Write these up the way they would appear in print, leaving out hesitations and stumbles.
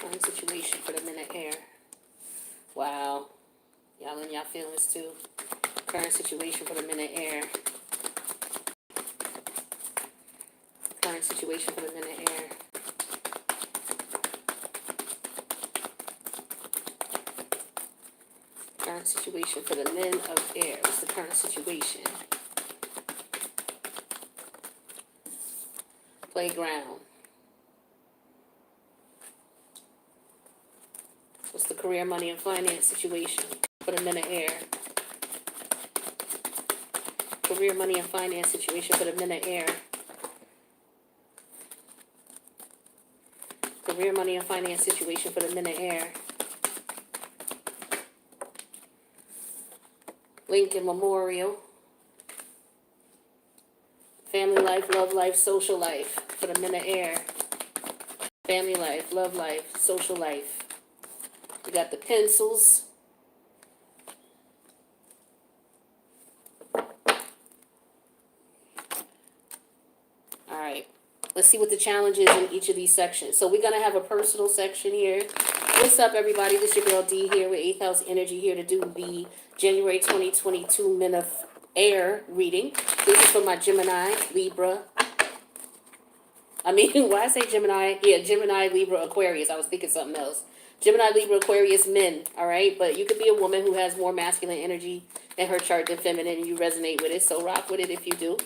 Current situation for the men of air. Wow. Y'all in y'all feelings too. Current situation for the men of air. Current situation for the men of air. Current situation for the men of air. What's the current situation? Playground. What's the career, money, and finance situation for the men of air? Career, money, and finance situation for the men of air. Career, money, and finance situation for the men of air. Lincoln Memorial. Family life, love life, social life for the men of air. Family life, love life, social life. We got the pencils. All right. Let's see what the challenge is in each of these sections. So we're going to have a personal section here. What's up, everybody? This is your girl D here with 8th House Energy here to do the January 2022 Men of Air reading. This is for my Gemini, Libra. Why I say Gemini? Yeah, Gemini, Libra, Aquarius. I was thinking something else. Gemini, Libra, Aquarius men, all right? But you could be a woman who has more masculine energy in her chart than feminine, and you resonate with it, so rock with it if you do.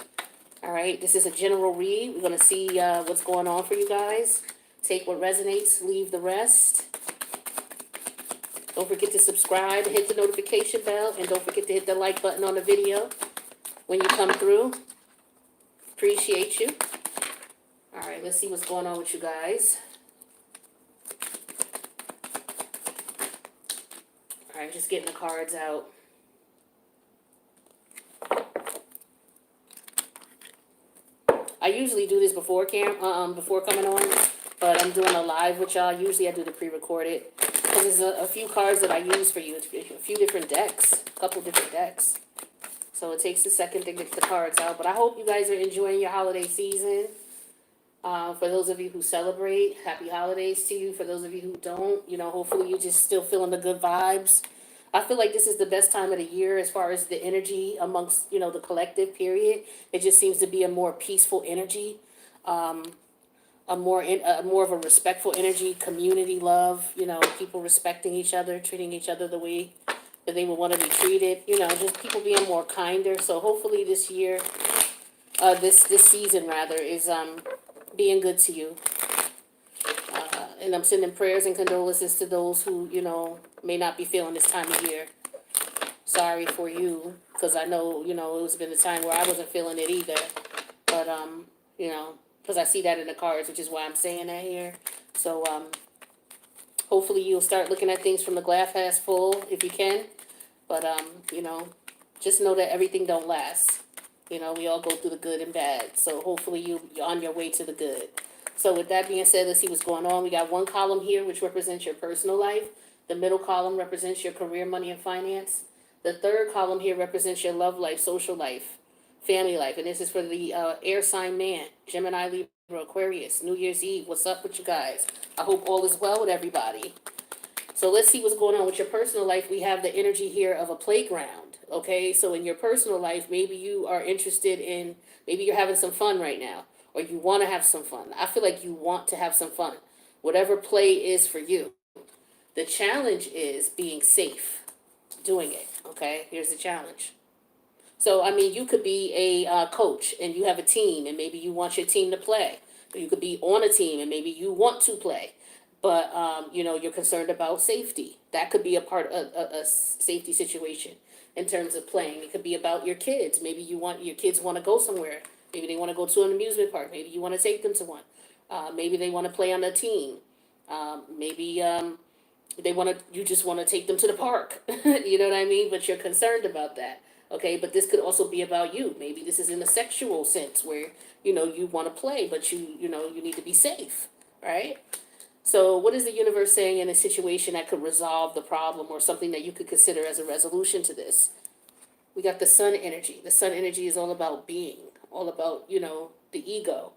All right, this is a general read. We're going to see what's going on for you guys. Take what resonates, leave the rest. Don't forget to subscribe, hit the notification bell, and don't forget to hit the like button on the video when you come through. Appreciate you. All right, let's see what's going on with you guys. All right, just getting the cards out. I usually do this before before coming on, but I'm doing a live with y'all. Usually I do the pre-recorded because there's a few cards that I use for you. It's a few different decks, a couple different decks. So it takes a second to get the cards out. But I hope you guys are enjoying your holiday season. For those of you who celebrate, happy holidays to you. For those of you who don't, hopefully you're just still feeling the good vibes. I feel like this is the best time of the year as far as the energy amongst, the collective period. It just seems to be a more peaceful energy, a more of a respectful energy, community love, people respecting each other, treating each other the way that they would want to be treated, just people being more kinder. So hopefully this year, this season rather, is being good to you. And I'm sending prayers and condolences to those who, may not be feeling this time of year. Sorry for you, because I know, it's been a time where I wasn't feeling it either. But, because I see that in the cards, which is why I'm saying that here. So, hopefully you'll start looking at things from the glass half full if you can. But, just know that everything don't last. We all go through the good and bad. So hopefully you're on your way to the good. So with that being said, let's see what's going on. We got one column here, which represents your personal life. The middle column represents your career, money, and finance. The third column here represents your love life, social life, family life. And this is for the air sign man, Gemini, Libra, Aquarius, New Year's Eve. What's up with you guys? I hope all is well with everybody. So let's see what's going on with your personal life. We have the energy here of a playground. Okay, so in your personal life, maybe you are interested in, maybe you're having some fun right now, or you want to have some fun. I feel like you want to have some fun, whatever play is for you. The challenge is being safe doing it. Okay, here's the challenge. So, you could be a coach and you have a team and maybe you want your team to play. Or you could be on a team and maybe you want to play. But, you're concerned about safety. That could be a part of a safety situation in terms of playing. It could be about your kids. Maybe your kids want to go somewhere. Maybe they want to go to an amusement park. Maybe you want to take them to one. Maybe they want to play on a team. Maybe you just want to take them to the park. You know what I mean? But you're concerned about that. Okay, but this could also be about you. Maybe this is in a sexual sense where, you want to play, but you need to be safe, right? So what is the universe saying in a situation that could resolve the problem or something that you could consider as a resolution to this? We got the sun energy. The sun energy is all about being, all about, the ego,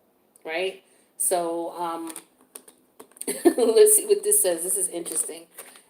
right? So Let's see what this says. This is interesting.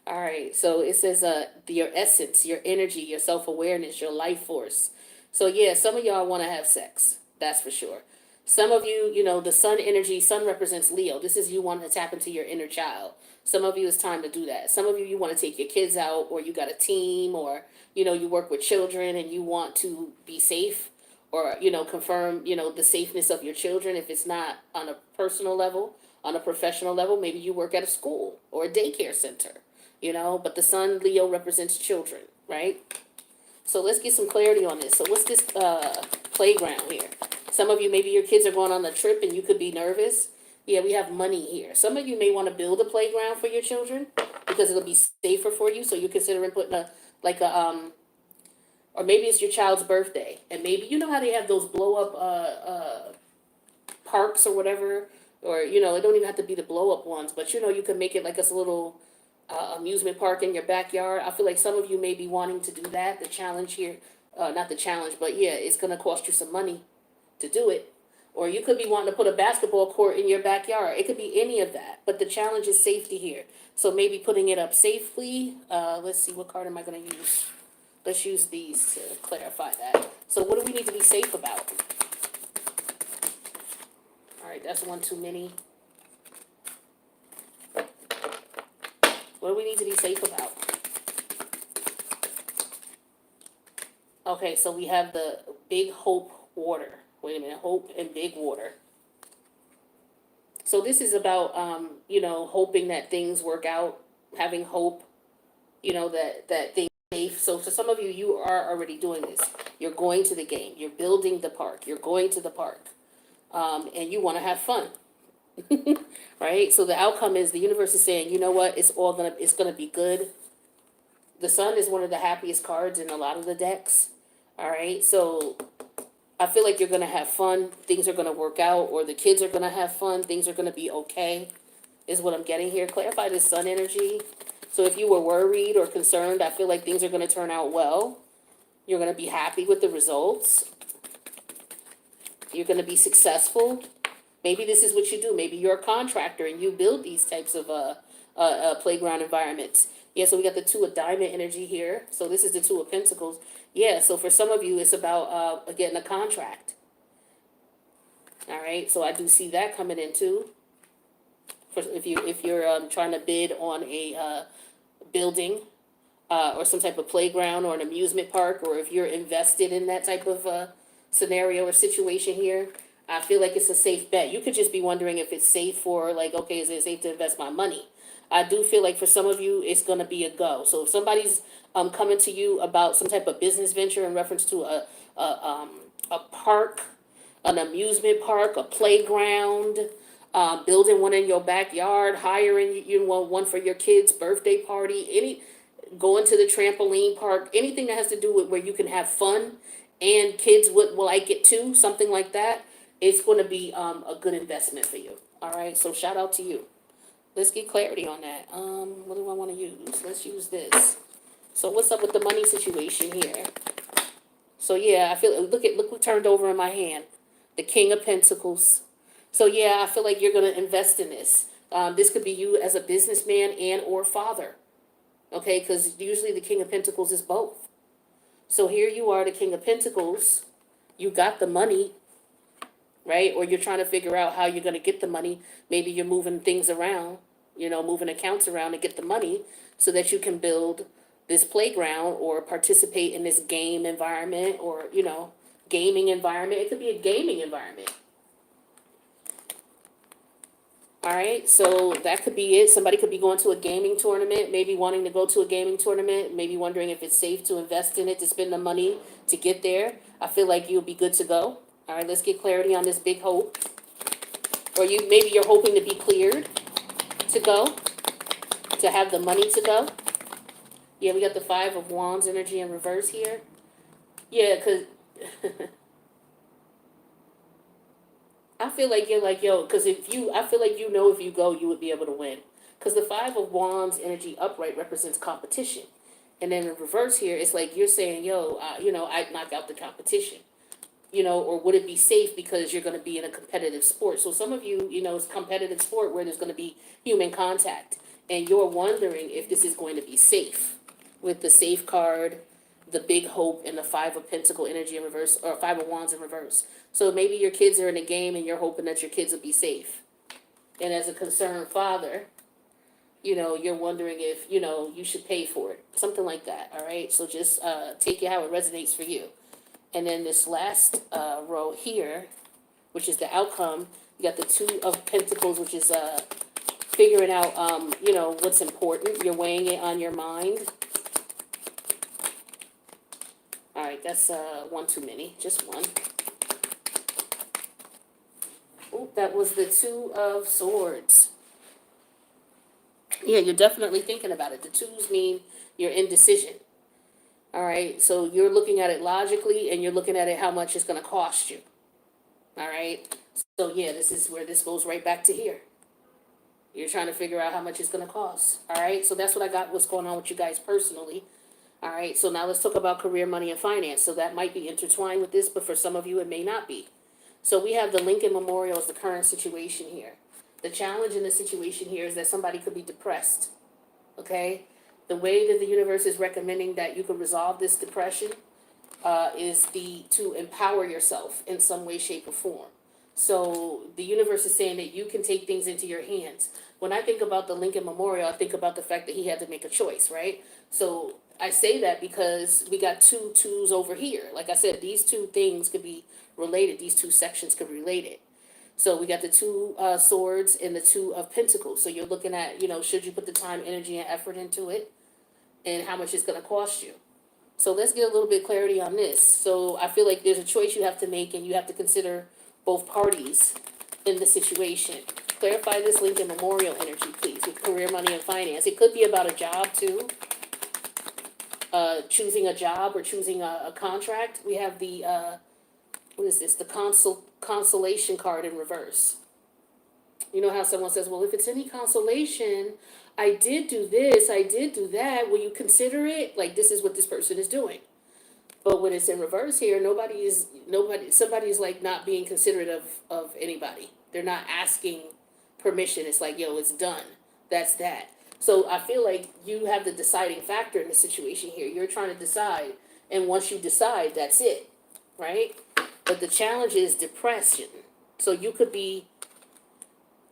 All right, so it says your essence, your energy, your self-awareness, your life force. So yeah, some of y'all want to have sex. That's for sure. Some of you, the sun energy, sun represents Leo. This is you wanting to tap into your inner child. Some of you, it's time to do that. Some of you, you want to take your kids out, or you got a team, or you work with children and you want to be safe, or confirm the safeness of your children. If it's not on a personal level, on a professional level, maybe you work at a school or a daycare center, but the sun Leo represents children, right? So let's get some clarity on this. So what's this playground here? Some of you, maybe your kids are going on a trip and you could be nervous. Yeah, we have money here. Some of you may want to build a playground for your children because it'll be safer for you. So you're considering putting or maybe it's your child's birthday, and maybe how they have those blow up parks or whatever, or it don't even have to be the blow up ones, but you can make it like a little amusement park in your backyard. I feel like some of you may be wanting to do that. The challenge here, not the challenge, but yeah, it's gonna cost you some money to do it. Or you could be wanting to put a basketball court in your backyard. It could be any of that, but the challenge is safety here. So maybe putting it up safely. Let's see, what card am I gonna use? Let's use these to clarify that. So what do we need to be safe about? All right, that's one too many. What do we need to be safe about? Okay, so we have the big hope water. Wait a minute, hope and big water. So this is about, hoping that things work out, having hope, that things are safe. So for some of you, you are already doing this. You're going to the game. You're building the park. You're going to the park. And you want to have fun. Right? So the outcome is the universe is saying, you know what? It's going to be good. The sun is one of the happiest cards in a lot of the decks. All right? So I feel like you're going to have fun. Things are going to work out, or the kids are going to have fun. Things are going to be okay, is what I'm getting here. Clarify this sun energy. So if you were worried or concerned, I feel like things are going to turn out well. You're going to be happy with the results. You're going to be successful. Maybe this is what you do. Maybe you're a contractor and you build these types of playground environments. Yeah, so we got the Two of Diamond energy here. So this is the Two of Pentacles. Yeah, so for some of you, it's about getting a contract. All right, so I do see that coming in too. If you're trying to bid on a building or some type of playground or an amusement park, or if you're invested in that type of scenario or situation here, I feel like it's a safe bet. You could just be wondering if it's safe for, like, okay, is it safe to invest my money? I do feel like for some of you, it's going to be a go. So if somebody's coming to you about some type of business venture in reference to a park, an amusement park, a playground, building one in your backyard, hiring one for your kids' birthday party, going to the trampoline park, anything that has to do with where you can have fun and kids would like it too, something like that, it's going to be a good investment for you. All right, so shout out to you. Let's get clarity on that. What do I want to use? Let's use this. So what's up with the money situation here? So yeah, I feel look what turned over in my hand. The King of Pentacles. So yeah, I feel like you're gonna invest in this. This could be you as a businessman and or father. Okay, because usually the King of Pentacles is both. So here you are, the King of Pentacles. You got the money, right? Or you're trying to figure out how you're gonna get the money. Maybe you're moving things around, moving accounts around to get the money so that you can build this playground or participate in this game environment or, gaming environment. It could be a gaming environment. All right, so that could be it. Somebody could be going to a gaming tournament, maybe wanting to go to a gaming tournament, maybe wondering if it's safe to invest in it, to spend the money to get there. I feel like you'll be good to go. All right, let's get clarity on this big hope. Or maybe you're hoping to be cleared to go, to have the money to go. Yeah, we got the Five of Wands energy in reverse here. Yeah, because I feel like you're like, yo, because I feel like if you go, you would be able to win. Because the Five of Wands energy upright represents competition. And then in reverse here, it's like you're saying, yo, I'd knock out the competition. or would it be safe because you're going to be in a competitive sport? So some of you, it's competitive sport where there's going to be human contact, and you're wondering if this is going to be safe with the safe card, the big hope, and the Five of Pentacle energy in reverse, or Five of Wands in reverse. So maybe your kids are in a game and you're hoping that your kids will be safe. And as a concerned father, you're wondering if, you should pay for it. Something like that, all right? So just take it how it resonates for you. And then this last row here, which is the outcome, you got the Two of Pentacles, which is figuring out, what's important. You're weighing it on your mind. All right, that's one too many, just one. Oh, that was the Two of Swords. Yeah, you're definitely thinking about it. The twos mean you're indecision. All right, so you're looking at it logically, and you're looking at it how much it's going to cost you. All right, so yeah, this is where this goes right back to here. You're trying to figure out how much it's going to cost. All right, so that's what I got, what's going on with you guys personally. All right, so now let's talk about career, money, and finance. So that might be intertwined with this, but for some of you, it may not be. So we have the Lincoln Memorial as the current situation here. The challenge in the situation here is that somebody could be depressed, okay? The way that the universe is recommending that you could resolve this depression is to empower yourself in some way, shape, or form. So the universe is saying that you can take things into your hands. When I think about the Lincoln Memorial, I think about the fact that he had to make a choice, right? So I say that because we got two twos over here. Like I said, these two things could be related. These two sections could be related. So we got the Two Swords and the Two of Pentacles. So you're looking at, should you put the time, energy, and effort into it, and how much it's going to cost you. So let's get a little bit clarity on this. So I feel like there's a choice you have to make, and you have to consider both parties in the situation. Clarify this Lincoln Memorial energy, please, with career, money, and finance. It could be about a job, too. Choosing a job or choosing a contract. We have the, what is this? The consolation card in reverse. You know how someone says, well, if it's any consolation, I did do this, I did do that. Will you consider it? Like, this is what this person is doing. But when it's in reverse here, somebody's like not being considerate of anybody. They're not asking permission. It's like, yo, it's done. That's that. So I feel like you have the deciding factor in the situation here. You're trying to decide. And once you decide, that's it. Right? But the challenge is depression. So you could be,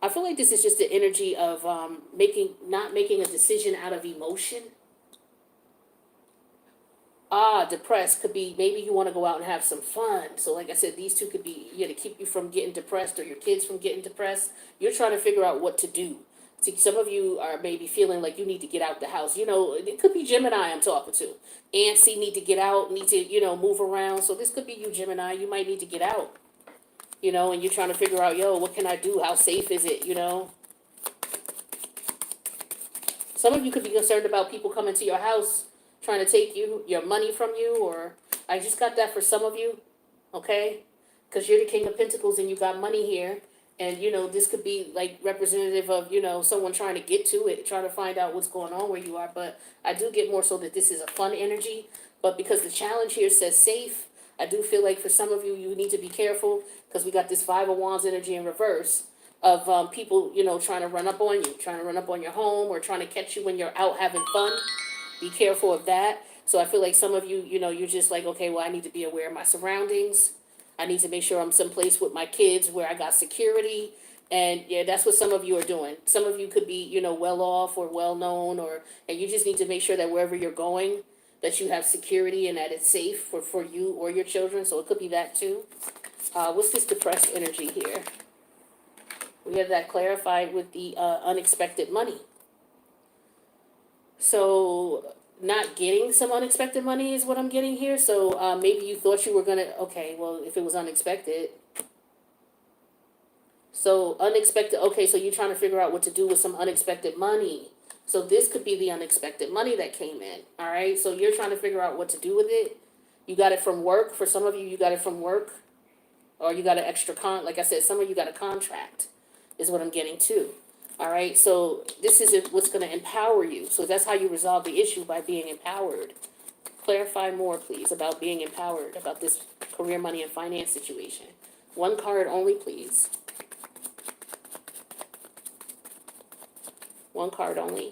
I feel like this is just the energy of not making a decision out of emotion. Depressed could be, maybe you want to go out and have some fun. So like I said, these two could be, to keep you from getting depressed or your kids from getting depressed. You're trying to figure out what to do. See, some of you are maybe feeling like you need to get out the house. It could be Gemini I'm talking to. Antsy, need to get out, need to, move around. So this could be you, Gemini. You might need to get out. And you're trying to figure out, what can I do? How safe is it, Some of you could be concerned about people coming to your house trying to take your money from you, or I just got that for some of you, okay? Because you're the King of Pentacles and you got money here, and, this could be, like, representative of, someone trying to get to it, trying to find out what's going on where you are, but I do get more so that this is a fun energy, but because the challenge here says safe, I do feel like for some of you, you need to be careful, because we got this Five of Wands energy in reverse of people, trying to run up on you, trying to run up on your home, or trying to catch you when you're out having fun. Be careful of that. So I feel like some of you, you're just like, okay, well, I need to be aware of my surroundings. I need to make sure I'm someplace with my kids where I got security. And yeah, that's what some of you are doing. Some of you could be, well off or well known, and you just need to make sure that wherever you're going, that you have security and that it's safe for you or your children. So it could be that too. What's this depressed energy here? We have that clarified with the unexpected money. So not getting some unexpected money is what I'm getting here. So maybe you thought you were going to, okay, well, if it was unexpected. So unexpected, okay, so you're trying to figure out what to do with some unexpected money. So this could be the unexpected money that came in, all right? So you're trying to figure out what to do with it. You got it from work. For some of you, you got it from work. Or you got an extra like I said, some of you got a contract is what I'm getting too. All right, so this is what's going to empower you. So that's how you resolve the issue, by being empowered. Clarify more, please, about being empowered, about this career, money, and finance situation. One card only, please. One card only.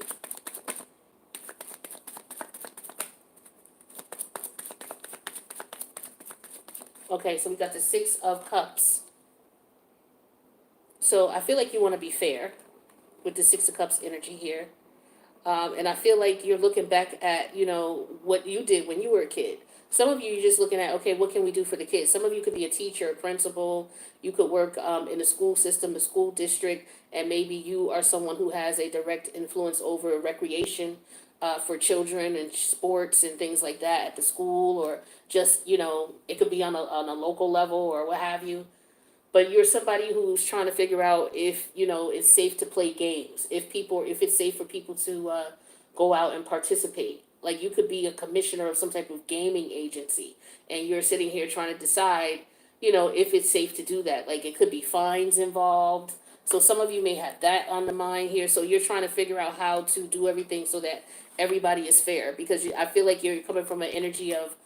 Okay, so we got the Six of Cups. So I feel like you want to be fair with the Six of Cups energy here. And I feel like you're looking back at, what you did when you were a kid. Some of you, you're just looking at, okay, what can we do for the kids? Some of you could be a teacher, a principal. You could work in the school system, the school district, and maybe you are someone who has a direct influence over recreation for children and sports and things like that at the school, or just, it could be on a local level or what have you. But you're somebody who's trying to figure out if it's safe to play games, if it's safe for people to go out and participate. Like, you could be a commissioner of some type of gaming agency, and you're sitting here trying to decide if it's safe to do that. Like, it could be fines involved. So some of you may have that on the mind here. So you're trying to figure out how to do everything so that everybody is fair, because I feel like you're coming from an energy of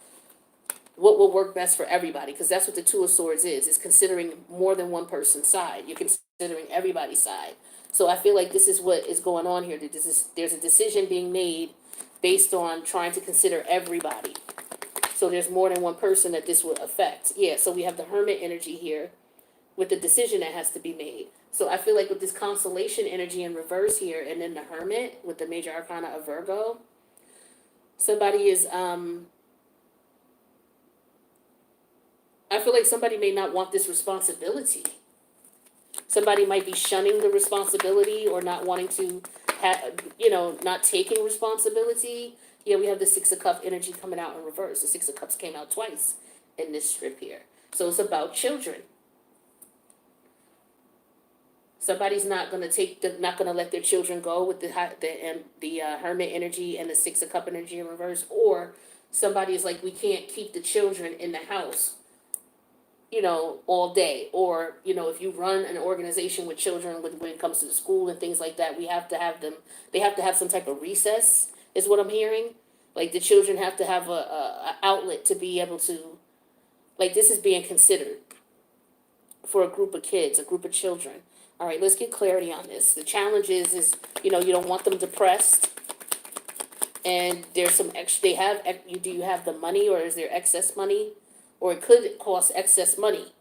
what will work best for everybody, because that's what the Two of Swords is considering more than one person's side. You're considering everybody's side. So I feel like this is what is going on here. There's a decision being made based on trying to consider everybody. So there's more than one person that this would affect. Yeah, so we have the Hermit energy here with the decision that has to be made. So I feel like with this constellation energy in reverse here, and then the Hermit with the major arcana of Virgo, somebody is I feel like somebody may not want this responsibility. Somebody might be shunning the responsibility or not wanting to not taking responsibility. Yeah, we have the Six of Cups energy coming out in reverse. The Six of Cups came out twice in this strip here. So it's about children. Somebody's not going to let their children go with the Hermit energy and the Six of Cup energy in reverse. Or somebody is like, we can't keep the children in the house all day. Or, if you run an organization with children, when it comes to the school and things like that, they have to have some type of recess, is what I'm hearing. Like, the children have to have a outlet to be able to, like, this is being considered for a group of kids, a group of children. All right, let's get clarity on this. The challenge is, you don't want them depressed. And there's some extra, do you have the money, or is there excess money? Or it could cost excess money.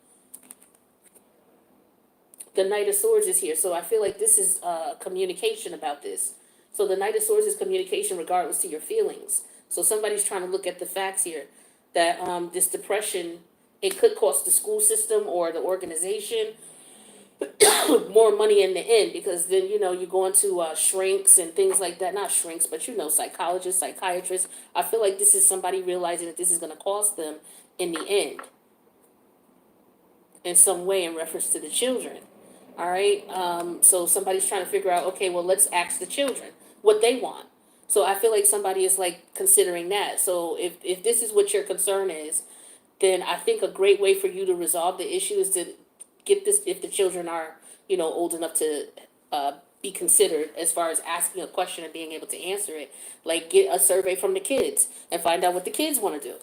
The Knight of Swords is here, so I feel like this is communication about this. So the Knight of Swords is communication regardless to your feelings. So somebody's trying to look at the facts here, that this depression, it could cost the school system or the organization more money in the end, because then, you go into shrinks and things like that. Not shrinks, but, psychologists, psychiatrists. I feel like this is somebody realizing that this is going to cost them in the end, in some way, in reference to the children. All right. So somebody's trying to figure out, okay, well, let's ask the children what they want. So I feel like somebody is like considering that. So if this is what your concern is, then I think a great way for you to resolve the issue is to get this, if the children are, old enough to be considered, as far as asking a question and being able to answer it. Like, get a survey from the kids and find out what the kids want to do.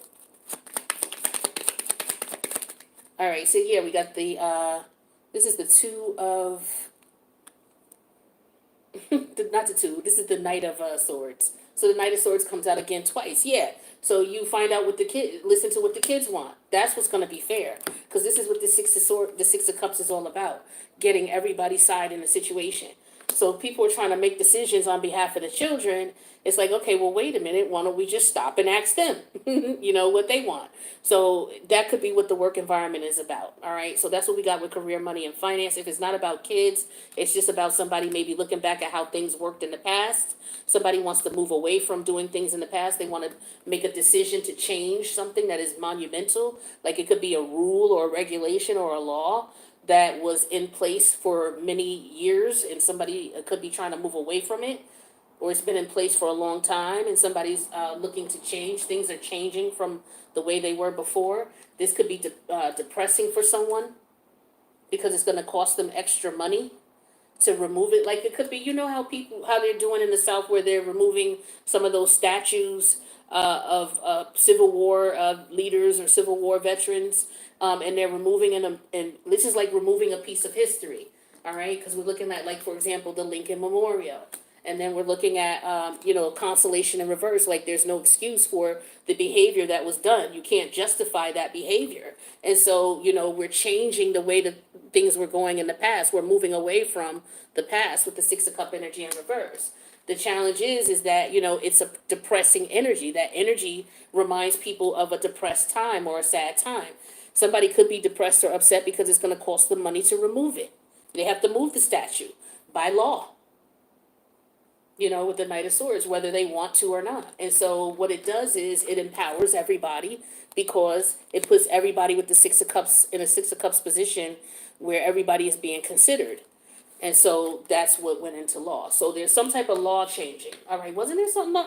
All right, so yeah, we got the, this is the Two of, not the Two, this is the Knight of Swords. So the Knight of Swords comes out again twice, yeah. So you find out what listen to what the kids want. That's what's going to be fair. Because this is what the Six of Cups is all about. Getting everybody's side in the situation. So if people are trying to make decisions on behalf of the children, it's like, okay, well, wait a minute. Why don't we just stop and ask them, what they want? So that could be what the work environment is about. All right. So that's what we got with career, money, and finance. If it's not about kids, it's just about somebody maybe looking back at how things worked in the past. Somebody wants to move away from doing things in the past. They want to make a decision to change something that is monumental. Like, it could be a rule or a regulation or a law that was in place for many years, and somebody could be trying to move away from it, or it's been in place for a long time and somebody's looking to change. Things are changing from the way they were before. This could be depressing for someone because it's going to cost them extra money to remove it. Like it could be, you know how people how they're doing in the South where they're removing some of those statues of Civil War leaders or Civil War veterans, and they're removing them, and this is like removing a piece of history. All right, because we're looking at, like, for example, the Lincoln Memorial. And then we're looking at, consolation in reverse. Like, there's no excuse for the behavior that was done. You can't justify that behavior. And so, we're changing the way that things were going in the past. We're moving away from the past with the Six of Cup energy in reverse. The challenge is that, it's a depressing energy. That energy reminds people of a depressed time or a sad time. Somebody could be depressed or upset because it's going to cost them money to remove it. They have to move the statue by law, with the Knight of Swords, whether they want to or not. And so what it does is it empowers everybody because it puts everybody with the Six of Cups in a Six of Cups position where everybody is being considered. And so that's what went into law. So there's some type of law changing. All right, wasn't there something?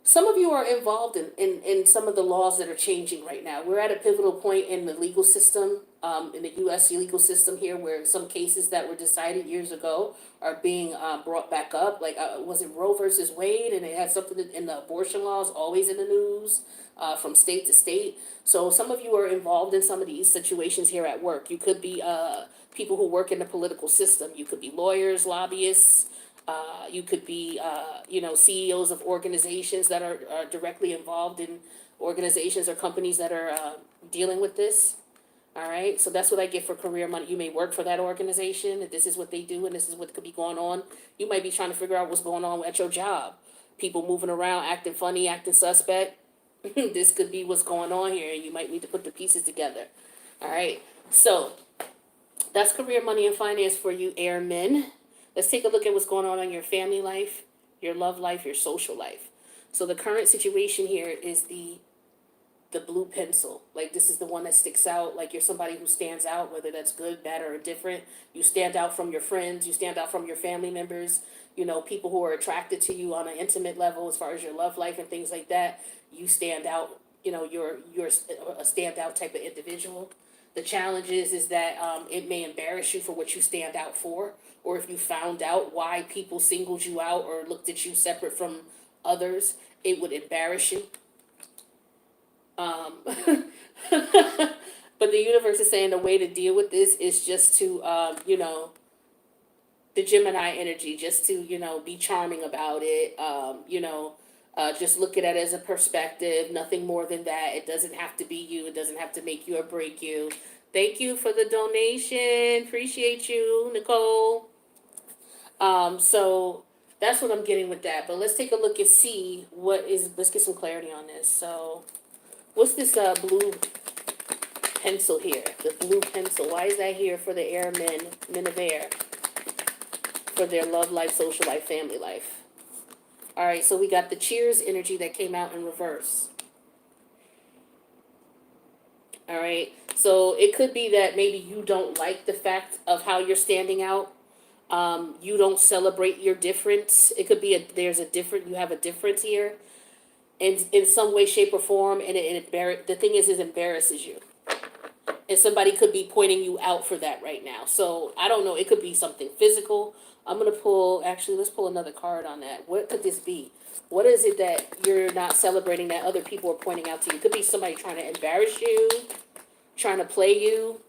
Some of you are involved in some of the laws that are changing right now. We're at a pivotal point in the legal system, in the U.S. legal system here, where some cases that were decided years ago are being brought back up. Like, was it Roe versus Wade? And it had something in the abortion laws, always in the news, from state to state. So some of you are involved in some of these situations here at work. You could be people who work in the political system. You could be lawyers, lobbyists. You could be, CEOs of organizations that are directly involved in organizations or companies that are dealing with this. All right, so that's what I get for career money. You may work for that organization, and this is what they do, and this is what could be going on. You might be trying to figure out what's going on at your job. People moving around, acting funny, acting suspect. This could be what's going on here, and you might need to put the pieces together. All right, so that's career money and finance for you, airmen. Let's take a look at what's going on in your family life, your love life, your social life. So the current situation here is the blue pencil. Like, this is the one that sticks out. Like, you're somebody who stands out, whether that's good, bad, or indifferent. You stand out from your friends. You stand out from your family members. People who are attracted to you on an intimate level as far as your love life and things like that. You stand out. You're a standout type of individual. The challenge is that it may embarrass you for what you stand out for, or if you found out why people singled you out or looked at you separate from others, it would embarrass you. But the universe is saying the way to deal with this is just to, the Gemini energy, just to, be charming about it, just look at it as a perspective, nothing more than that. It doesn't have to be you. It doesn't have to make you or break you. Thank you for the donation. Appreciate you, Nicole. So that's what I'm getting with that. But let's take a look and see let's get some clarity on this. So what's this blue pencil here? The blue pencil. Why is that here for the airmen, men of air? For their love life, social life, family life. All right, so we got the cheers energy that came out in reverse. All right, so it could be that maybe you don't like the fact of how you're standing out. You don't celebrate your difference. It could be you have a difference here in some way, shape, or form, and the thing is, it embarrasses you. And somebody could be pointing you out for that right now. So I don't know, it could be something physical. Let's pull another card on that. What could this be? What is it that you're not celebrating that other people are pointing out to you? It could be somebody trying to embarrass you, trying to play you,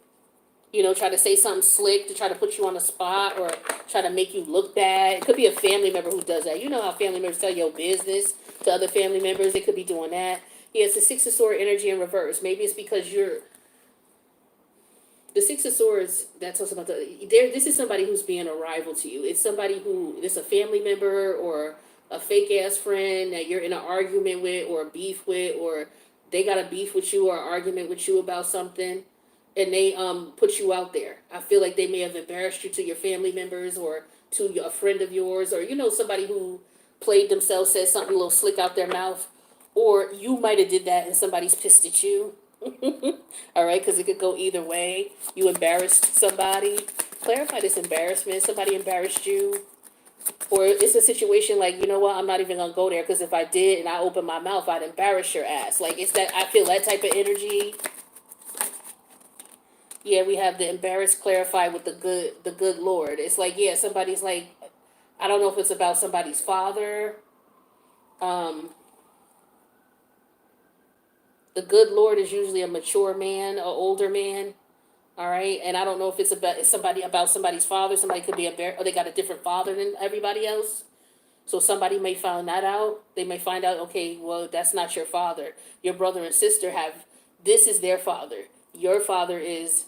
try to say something slick to try to put you on the spot or try to make you look bad. It could be a family member who does that. You know how family members tell your business to other family members? They could be doing that. Yeah, it's the Six of Swords energy in reverse. Maybe it's because the Six of Swords, that's also about this is somebody who's being a rival to you. It's somebody it's a family member or a fake ass friend that you're in an argument with or a beef with, or they got a beef with you or an argument with you about something, and they put you out there. I feel like they may have embarrassed you to your family members or to a friend of yours, or somebody who played themselves, said something a little slick out their mouth, or you might have did that and somebody's pissed at you. All right, because it could go either way. You embarrassed somebody. Clarify this embarrassment. Somebody embarrassed you. Or it's a situation like, you know what, I'm not even going to go there because if I did and I opened my mouth, I'd embarrass your ass. Like, it's that, I feel that type of energy. Yeah, we have the embarrassed clarified with the good Lord. It's like, yeah, somebody's like, I don't know if it's about somebody's father. Um, the good Lord is usually a mature man, an older man. All right, and I don't know if it's somebody about somebody's father. Somebody could be embarrassed, or they got a different father than everybody else. So somebody may find that out. They may find out, okay, well, that's not your father. Your brother and sister have, this is their father. Your father is,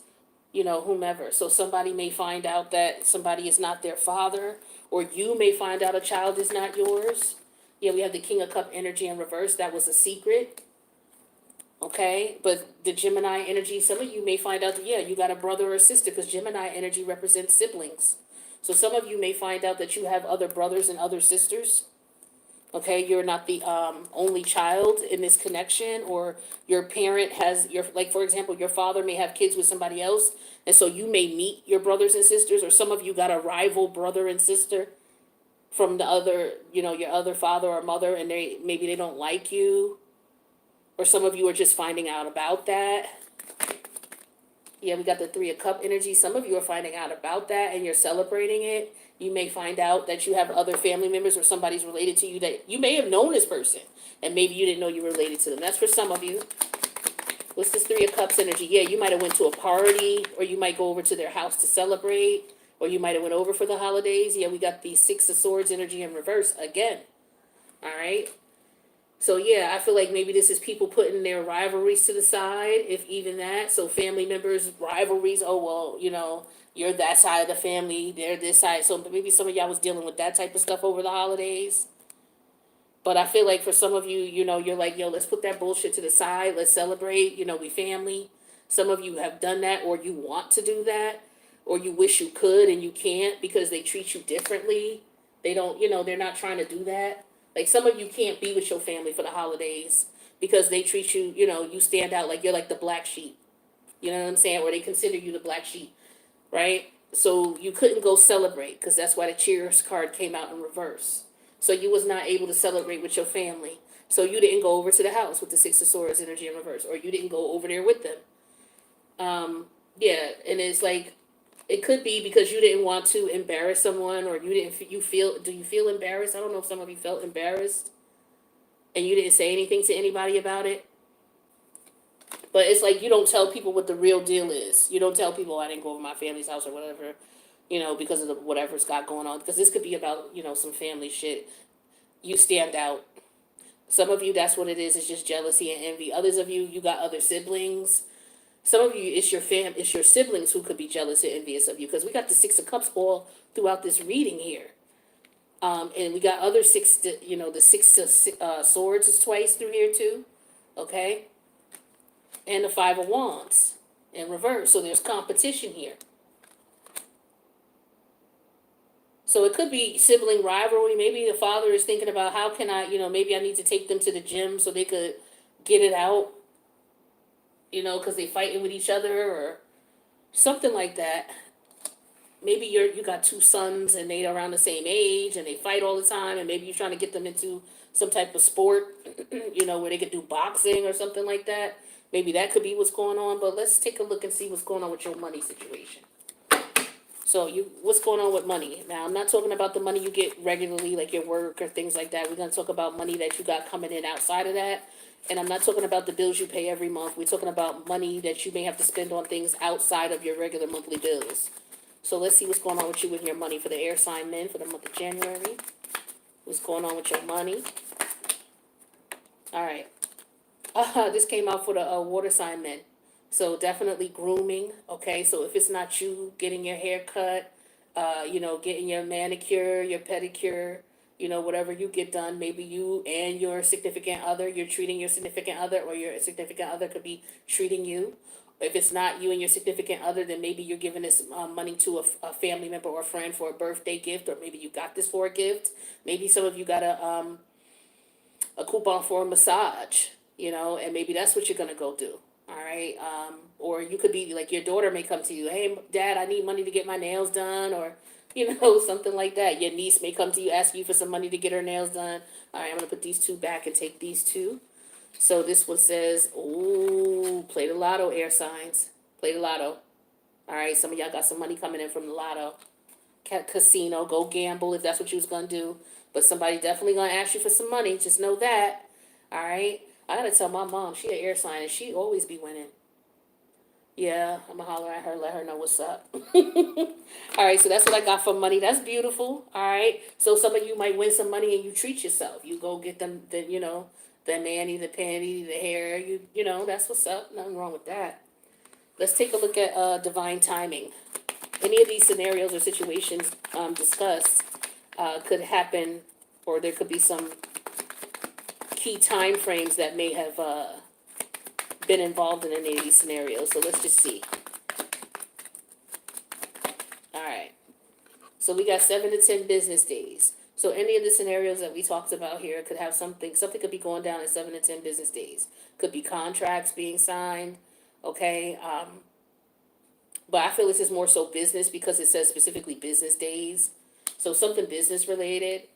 whomever. So somebody may find out that somebody is not their father, or you may find out a child is not yours. Yeah, we have the King of Cup energy in reverse. That was a secret. Okay, but the Gemini energy, some of you may find out that, yeah, you got a brother or sister, because Gemini energy represents siblings. So some of you may find out that you have other brothers and other sisters. Okay, you're not the only child in this connection, or your parent has like, for example, your father may have kids with somebody else, and so you may meet your brothers and sisters, or some of you got a rival brother and sister from the other, your other father or mother, and maybe they don't like you, or some of you are just finding out about that. Yeah, we got the Three of Cup energy. Some of you are finding out about that and you're celebrating it. You may find out that you have other family members or somebody's related to you that you may have known this person and maybe you didn't know you were related to them. That's for some of you. What's this Three of Cups energy? Yeah, you might have went to a party, or you might go over to their house to celebrate, or you might have went over for the holidays. Yeah, we got the Six of Swords energy in reverse again. All right. So yeah, I feel like maybe this is people putting their rivalries to the side, if even that. So family members, rivalries. Oh well, you're that side of the family, they're this side. So maybe some of y'all was dealing with that type of stuff over the holidays. But I feel like for some of you, you're like, yo, let's put that bullshit to the side. Let's celebrate. We family. Some of you have done that, or you want to do that, or you wish you could and you can't because they treat you differently. They don't, they're not trying to do that. Like some of you can't be with your family for the holidays because they treat you, you stand out like you're like the black sheep. You know what I'm saying? Or they consider you the black sheep, right? So you couldn't go celebrate because that's why the cheers card came out in reverse. So you was not able to celebrate with your family. So you didn't go over to the house with the Six of Swords energy in reverse, or you didn't go over there with them. Yeah, and it's like it could be because you didn't want to embarrass someone, or you didn't. You feel? Do you feel embarrassed? I don't know if some of you felt embarrassed, and you didn't say anything to anybody about it. But it's like you don't tell people what the real deal is. You don't tell people I didn't go over my family's house or whatever, because of whatever's got going on. Because this could be about some family shit. You stand out. Some of you, that's what it is. It's just jealousy and envy. Others of you, you got other siblings. Some of you, it's your siblings who could be jealous and envious of you. Because we got the Six of Cups all throughout this reading here. And we got other the Six of Swords is twice through here too. Okay. And the Five of Wands in reverse. So there's competition here. So it could be sibling rivalry. Maybe the father is thinking about how can I, maybe I need to take them to the gym so they could get it out, because they fighting with each other or something like that. Maybe you got two sons and they around the same age and they fight all the time, and maybe you're trying to get them into some type of sport, where they could do boxing or something like that. Maybe that could be what's going on. But let's take a look and see what's going on with your money situation. So what's going on with money? Now, I'm not talking about the money you get regularly, like your work or things like that. We're going to talk about money that you got coming in outside of that. And I'm not talking about the bills you pay every month. We're talking about money that you may have to spend on things outside of your regular monthly bills. So let's see what's going on with you with your money for the air sign men for the month of January. What's going on with your money? All right. This came out for the water sign men. So definitely grooming, okay? So if it's not you getting your hair cut, getting your manicure, your pedicure, whatever you get done, maybe you and your significant other, you're treating your significant other, or your significant other could be treating you. If it's not you and your significant other, then maybe you're giving this money to a family member or a friend for a birthday gift, or maybe you got this for a gift. Maybe some of you got a coupon for a massage, and maybe that's what you're going to go do. All right. Or you could be like your daughter may come to you. Hey, Dad, I need money to get my nails done, or, something like that. Your niece may come to you, ask you for some money to get her nails done. All right, I'm going to put these two back and take these two. So this one says, ooh, play the lotto, air signs. Play the lotto. All right, some of y'all got some money coming in from the lotto, casino. Go gamble if that's what you was gonna do. But somebody definitely gonna ask you for some money. Just know that. All right. I gotta tell my mom, she an air sign and she always be winning. Yeah, I'm gonna holler at her, let her know what's up. All right, so that's what I got for money. That's beautiful. All right, so some of you might win some money and you treat yourself. You go get them, the nanny, the panty, the hair. That's what's up. Nothing wrong with that. Let's take a look at divine timing. Any of these scenarios or situations discussed could happen, or there could be some key time frames that may have been involved in any of these scenarios. So let's just see. All right. So we got 7 to 10 business days. So any of the scenarios that we talked about here could have something could be going down in 7 to 10 business days. Could be contracts being signed. Okay. But I feel this is more so business because it says specifically business days. So something business related.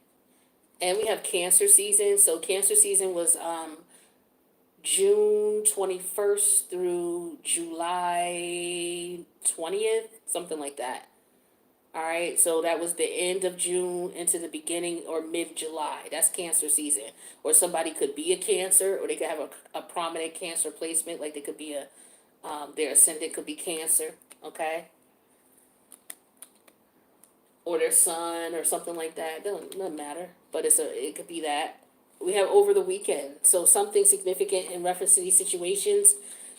And we have Cancer season. So Cancer season was June 21st through July 20th, something like that. All right, so that was the end of June into the beginning or mid-July. That's Cancer season. Or somebody could be a Cancer, or they could have a prominent Cancer placement, like they could be their ascendant could be Cancer, okay? Or their son or something like that. Doesn't matter, but it could be that. We have over the weekend, so something significant in reference to these situations.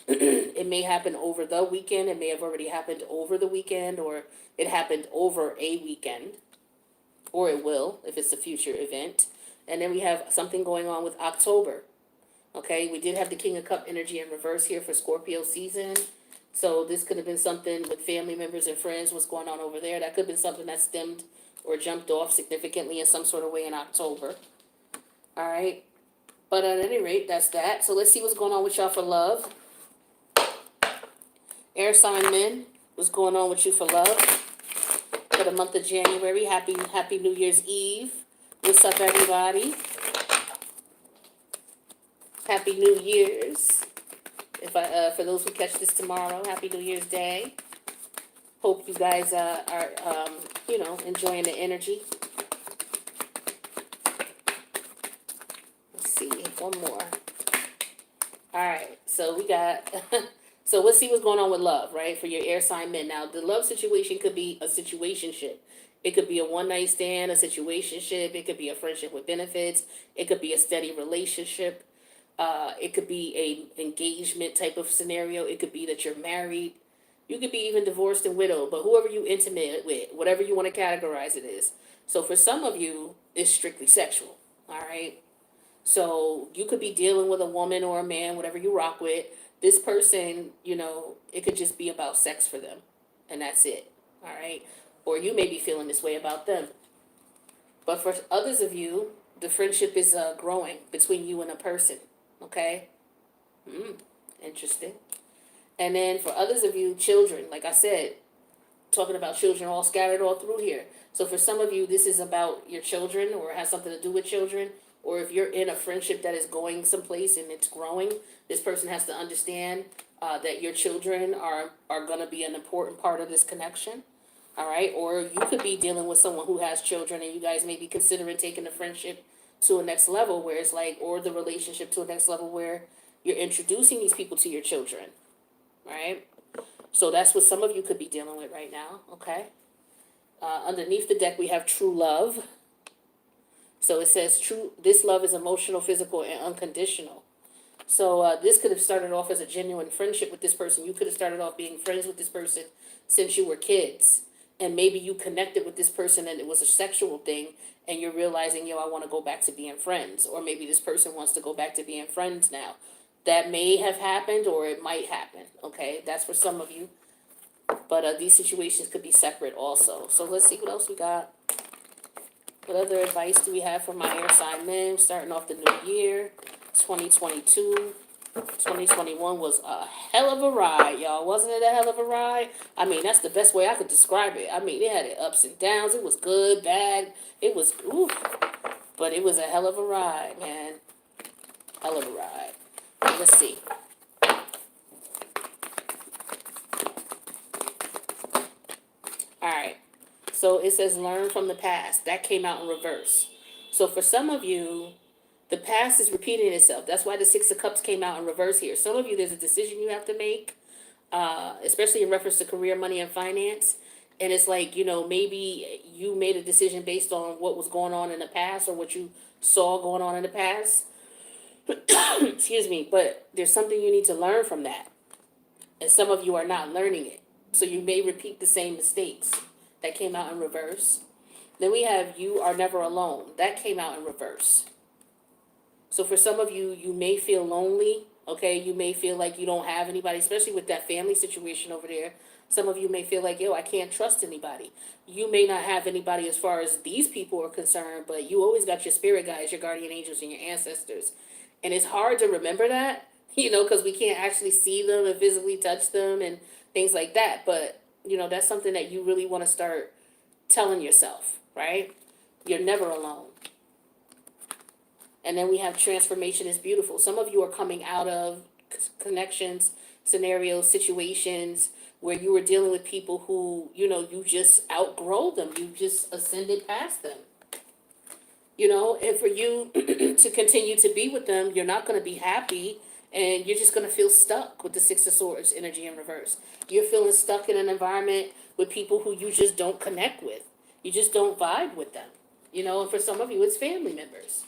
It may happen over the weekend. It may have already happened over the weekend, or it happened over a weekend, or it will if it's a future event. And then we have something going on with October. Okay, we did have the King of Cup energy in reverse here for Scorpio season. So this could have been something with family members and friends, what's going on over there. That could have been something that stemmed or jumped off significantly in some sort of way in October. All right. But at any rate, that's that. So let's see what's going on with y'all for love. Air sign men, what's going on with you for love for the month of January? Happy New Year's Eve. What's up, everybody? Happy New Year's. For those who catch this tomorrow, Happy New Year's Day. Hope you guys are enjoying the energy. Let's see, one more. All right, so we got. So let's see what's going on with love, right? For your air sign men. Now, the love situation could be a situationship. It could be a one-night stand, a situationship. It could be a friendship with benefits. It could be a steady relationship. It could be a engagement type of scenario. It could be that you're married. You could be even divorced and widowed, but whoever you intimate with, whatever you want to categorize it is. So for some of you, it's strictly sexual, all right? So you could be dealing with a woman or a man, whatever you rock with. This person, it could just be about sex for them, and that's it, all right? Or you may be feeling this way about them. But for others of you, the friendship is growing between you and a person, okay? Interesting. And then for others of you, children, like I said, talking about children all scattered all through here. So for some of you, this is about your children or has something to do with children. Or if you're in a friendship that is going someplace and it's growing, this person has to understand that your children are going to be an important part of this connection. All right. Or you could be dealing with someone who has children and you guys may be considering taking the friendship to a next level where it's like, or the relationship to a next level where you're introducing these people to your children. Right? So that's what some of you could be dealing with right now, okay? Underneath the deck, we have true love. So it says this love is emotional, physical, and unconditional. So this could have started off as a genuine friendship with this person. You could have started off being friends with this person since you were kids. And maybe you connected with this person and it was a sexual thing and you're realizing, I want to go back to being friends. Or maybe this person wants to go back to being friends now. That may have happened or it might happen, okay? That's for some of you. But these situations could be separate also. So let's see what else we got. What other advice do we have for my air sign men? Starting off the new year, 2022. 2021 was a hell of a ride, y'all. Wasn't it a hell of a ride? I mean, that's the best way I could describe it. I mean, it had its ups and downs. It was good, bad. It was, oof. But it was a hell of a ride, man. Hell of a ride. Let's see. All right. So it says learn from the past. That came out in reverse. So for some of you, the past is repeating itself. That's why the Six of Cups came out in reverse here. Some of you, there's a decision you have to make, especially in reference to career, money, and finance. And it's like, maybe you made a decision based on what was going on in the past or what you saw going on in the past. Excuse me. But there's something you need to learn from that. And some of you are not learning it. So you may repeat the same mistakes. That came out in reverse. Then we have you are never alone. That came out in reverse. So for some of you, you may feel lonely, okay? You may feel like you don't have anybody, especially with that family situation over there. Some of you may feel like, I can't trust anybody. You may not have anybody as far as these people are concerned, but you always got your spirit guides, your guardian angels, and your ancestors. And it's hard to remember that, because we can't actually see them and physically touch them and things like that. But, that's something that you really want to start telling yourself, right? You're never alone. And then we have transformation is beautiful. Some of you are coming out of connections, scenarios, situations where you were dealing with people who, you just outgrow them. You just ascended past them. And for you to continue to be with them, you're not going to be happy and you're just going to feel stuck with the Six of Swords energy in reverse. You're feeling stuck in an environment with people who you just don't connect with. You just don't vibe with them. And for some of you, it's family members.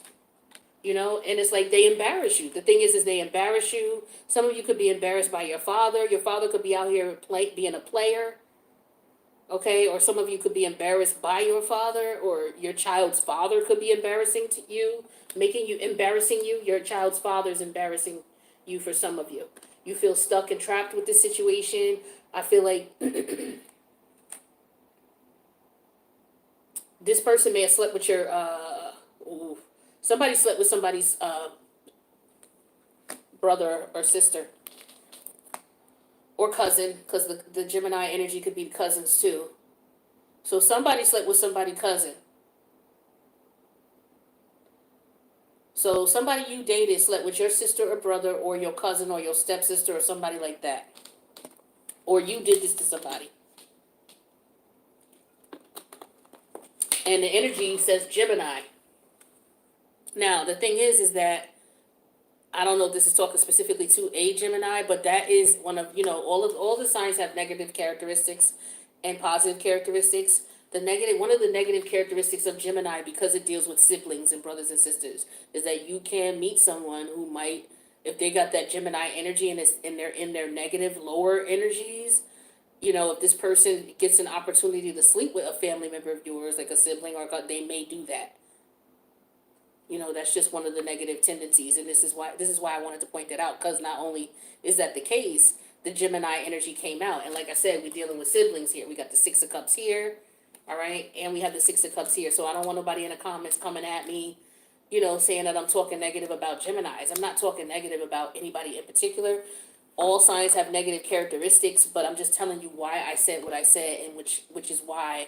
And it's like they embarrass you. The thing is they embarrass you. Some of you could be embarrassed by your father. Your father could be out here being a player. Okay, or some of you could be embarrassed by your father, or your child's father could be embarrassing to you, embarrassing you. Your child's father is embarrassing you for some of you. You feel stuck and trapped with this situation. I feel like this person may have slept with your, somebody slept with somebody's brother or sister. Or cousin, because the Gemini energy could be cousins too. So somebody slept with somebody's cousin. So somebody you dated slept with your sister or brother or your cousin or your stepsister or somebody like that. Or you did this to somebody. And the energy says Gemini. Now, the thing is that I don't know if this is talking specifically to a Gemini, but that is one of, all the signs have negative characteristics and positive characteristics. One of the negative characteristics of Gemini, because it deals with siblings and brothers and sisters, is that you can meet someone who might, if they got that Gemini energy and they're in their negative, lower energies, if this person gets an opportunity to sleep with a family member of yours, like a sibling or they may do that. That's just one of the negative tendencies, and this is why I wanted to point that out, because not only is that the case, the Gemini energy came out, and like I said, we're dealing with siblings here. We got the Six of Cups here, all right, and we have the Six of Cups here. So I don't want nobody in the comments coming at me, saying that I'm talking negative about Geminis. I'm not talking negative about anybody in particular. All signs have negative characteristics, but I'm just telling you why I said what I said, and which is why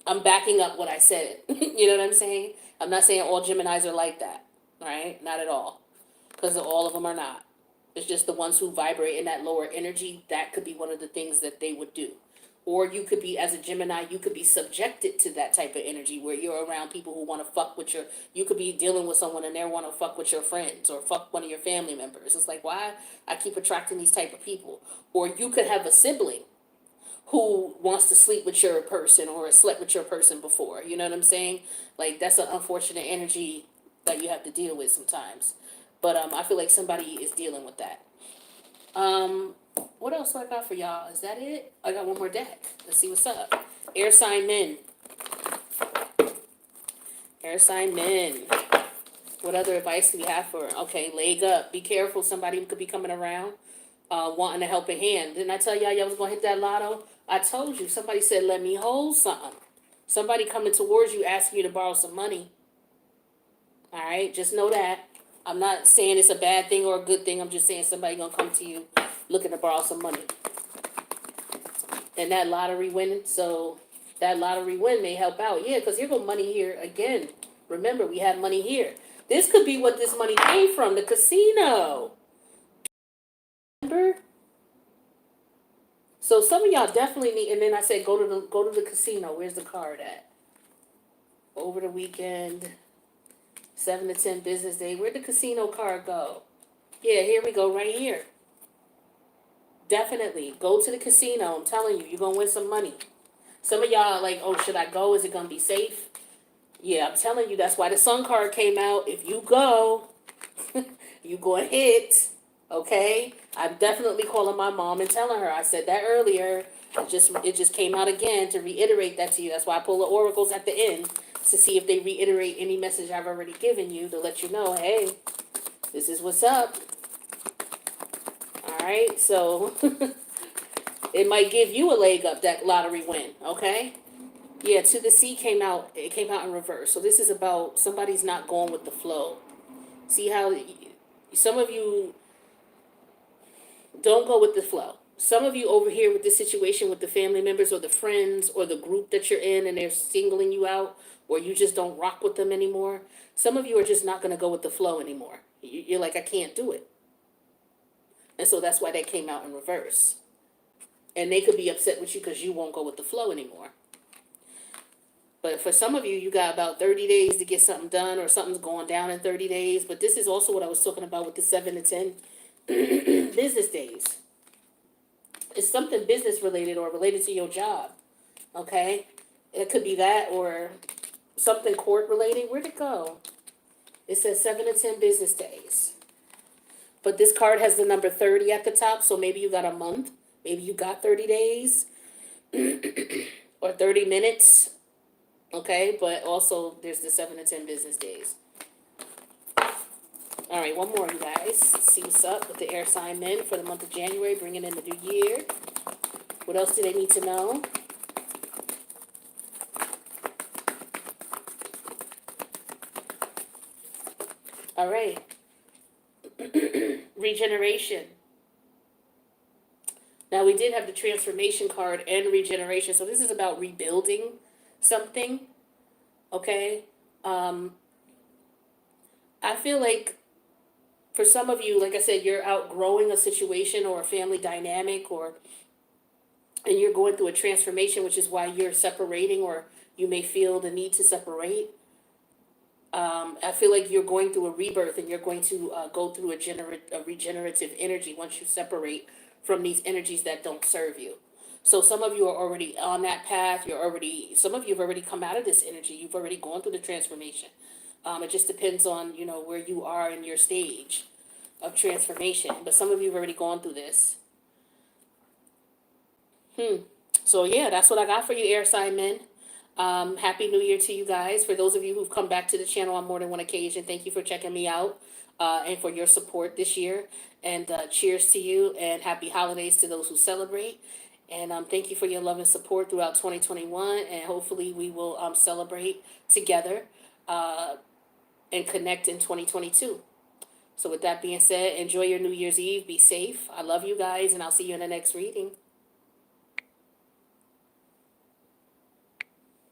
I'm backing up what I said. You know what I'm saying? I'm not saying all Geminis are like that, right? Not at all. Because all of them are not. It's just the ones who vibrate in that lower energy. That could be one of the things that they would do. Or you could be, as a Gemini, you could be subjected to that type of energy where you're around people who want to fuck with you could be dealing with someone and they want to fuck with your friends or fuck one of your family members. It's like, why? I keep attracting these type of people. Or you could have a sibling who wants to sleep with your person or has slept with your person before. You know what I'm saying? Like, that's an unfortunate energy that you have to deal with sometimes. But I feel like somebody is dealing with that. What else do I got for y'all? Is that it? I got one more deck. Let's see what's up. Air sign men. Air sign men. What other advice do we have for? Okay, leg up. Be careful. Somebody could be coming around wanting a helping hand. Didn't I tell y'all was going to hit that lotto? I told you. Somebody said, let me hold something. Somebody coming towards you asking you to borrow some money. All right, just know that. I'm not saying it's a bad thing or a good thing. I'm just saying somebody going to come to you looking to borrow some money. And that lottery win, so that lottery win may help out. Yeah, because here go money here again. Remember, we had money here. This could be what this money came from, the casino. Remember? So some of y'all definitely need. And then I said, go to the casino. Where's the card at? Over the weekend, 7 to 10 business day. Where'd the casino card go? Yeah, here we go, right here. Definitely go to the casino. I'm telling you, you're gonna win some money. Some of y'all are like, oh, should I go? Is it gonna be safe? Yeah, I'm telling you, that's why the sun card came out. If you go, you gonna hit. Okay? I'm definitely calling my mom and telling her. I said that earlier. It just came out again to reiterate that to you. That's why I pull the oracles at the end to see if they reiterate any message I've already given you to let you know, hey, this is what's up. All right, so it might give you a leg up, that lottery win. Okay? Yeah, to the sea came out. It came out in reverse. So this is about somebody's not going with the flow. See how some of you don't go with the flow. Some of you over here with this situation with the family members or the friends or the group that you're in and they're singling you out or you just don't rock with them anymore. Some of you are just not going to go with the flow anymore. You're like, I can't do it. And so that's why they came out in reverse. And they could be upset with you because you won't go with the flow anymore. But for some of you, you got about 30 days to get something done or something's going down in 30 days. But this is also what I was talking about with the 7 to 10 business days. It's something business related or related to your job. Okay? It could be that or something court related. Where'd it go? It says 7 to 10 business days. But this card has the number 30 at the top. So maybe you got a month. Maybe you got 30 days or 30 minutes. Okay, but also there's the 7 to 10 business days. All right, one more, you guys. Let's see what's up with the air sign men for the month of January, bringing in the new year. What else do they need to know? All right. Regeneration. Now, we did have the transformation card and regeneration, so this is about rebuilding something. Okay? I feel like for some of you, like I said, you're outgrowing a situation or a family dynamic and you're going through a transformation, which is why you're separating or you may feel the need to separate. I feel like you're going through a rebirth and you're going to go through a regenerative energy once you separate from these energies that don't serve you. So some of you are already on that path. Some of you have already come out of this energy. You've already gone through the transformation. It just depends on, where you are in your stage of transformation. But some of you have already gone through this. So yeah, that's what I got for you, air sign men. Happy New Year to you guys. For those of you who've come back to the channel on more than one occasion, thank you for checking me out and for your support this year. And cheers to you and happy holidays to those who celebrate. And thank you for your love and support throughout 2021. And hopefully we will celebrate together and connect in 2022. So with that being said, enjoy your New Year's Eve. Be safe. I love you guys, and I'll see you in the next reading.